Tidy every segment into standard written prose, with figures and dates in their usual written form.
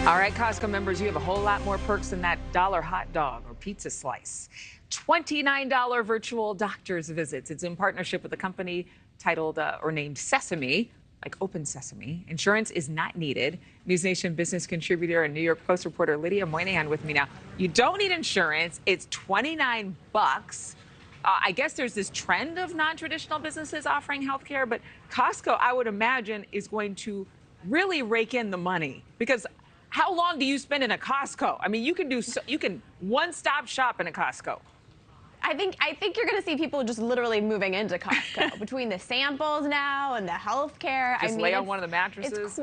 All right, Costco members, you have a whole lot more perks than that dollar hot dog or pizza slice. $29 virtual doctor's visits. It's in partnership with a company titled or named Sesame, like Open Sesame. Insurance is not needed. NewsNation business contributor and New York Post reporter Lydia Moynihan with me now. You don't need insurance. It's 29 bucks. I guess there's this trend of non-traditional businesses offering healthcare, but Costco, I would imagine, is going to really rake in the money because how long do you spend in a Costco? I mean, you can one-stop shop in a Costco. I think you're going to see people just literally moving into Costco between the samples now and the healthcare. Just lay on one of the mattresses.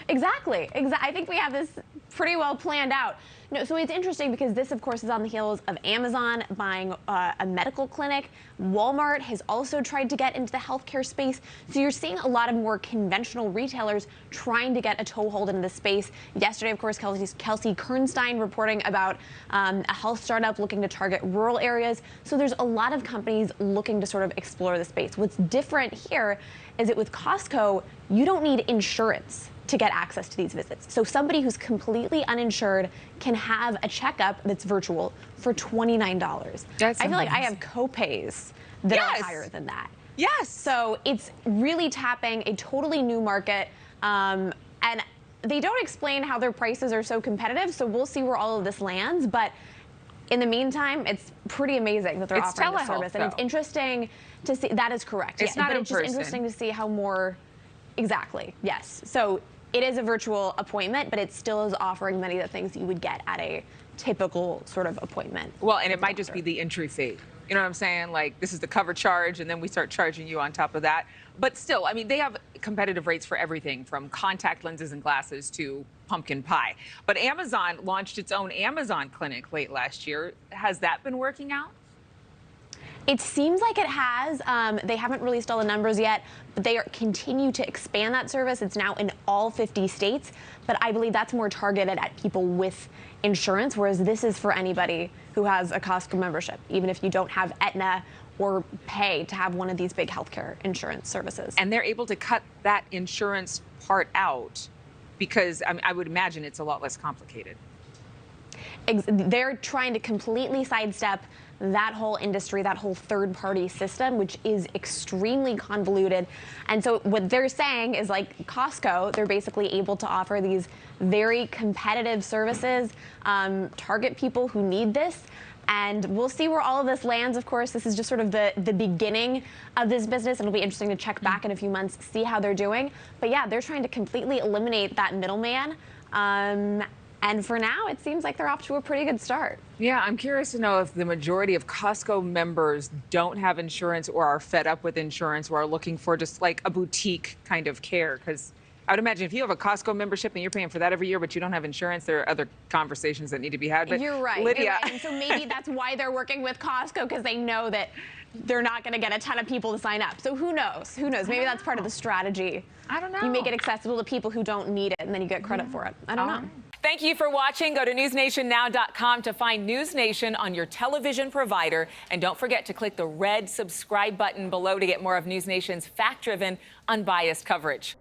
Exactly. I think we have this pretty well planned out. No, so it's interesting because this, of course, is on the heels of Amazon buying a medical clinic. Walmart has also tried to get into the healthcare space. So you're seeing a lot of more conventional retailers trying to get a toehold into the space. Yesterday, of course, Kelsey Kernstein reporting about a health startup looking to target rural areas. So there's a lot of companies looking to sort of explore the space. What's different here is that with Costco, you don't need insurance to get access to these visits. So somebody who's completely uninsured can have a checkup that's virtual for $29. I feel like I have copays that are higher than that. Yes. So it's really tapping a totally new market. And they don't explain how their prices are so competitive. So we'll see where all of this lands. But in the meantime, it's pretty amazing that they're offering this service. And it's interesting to see. That is correct. It's not in it's person. Just interesting to see how more. Exactly. Yes. So it is a virtual appointment, but it still is offering many of the things you would get at a typical sort of appointment. Well, and it might just be the entry fee. You know what I'm saying? Like, this is the cover charge, and then we start charging you on top of that. But still, I mean, they have competitive rates for everything from contact lenses and glasses to pumpkin pie. But Amazon launched its own Amazon clinic late last year. Has that been working out? It seems like it has. They haven't released all the numbers yet, but they continue to expand that service. It's now in all 50 states, but I believe that's more targeted at people with insurance, whereas this is for anybody who has a Costco membership, even if you don't have Aetna or pay to have one of these big healthcare insurance services. And they're able to cut that insurance part out because I would imagine it's a lot less complicated. They're trying to completely sidestep that whole industry, that whole third-party system, which is extremely convoluted. And so what they're saying is, like Costco, they're basically able to offer these very competitive services, target people who need this. And we'll see where all of this lands. Of course, this is just sort of the beginning of this business, and it'll be interesting to check back in a few months, see how they're doing. But yeah, they're trying to completely eliminate that middleman. And for now, it seems like they're off to a pretty good start. Yeah, I'm curious to know if the majority of Costco members don't have insurance or are fed up with insurance or are looking for just like a boutique kind of care. Because I would imagine if you have a Costco membership and you're paying for that every year, but you don't have insurance, there are other conversations that need to be had. But you're right. Lydia. You're right. And so maybe that's why they're working with Costco, because they know that they're not going to get a ton of people to sign up. So who knows? Who knows? Maybe that's part of the strategy. I don't know. You make it accessible to people who don't need it, and then you get credit for it. I don't know. Thank you for watching. Go to newsnationnow.com to find NewsNation on your television provider. And don't forget to click the red subscribe button below to get more of NewsNation's fact-driven, unbiased coverage.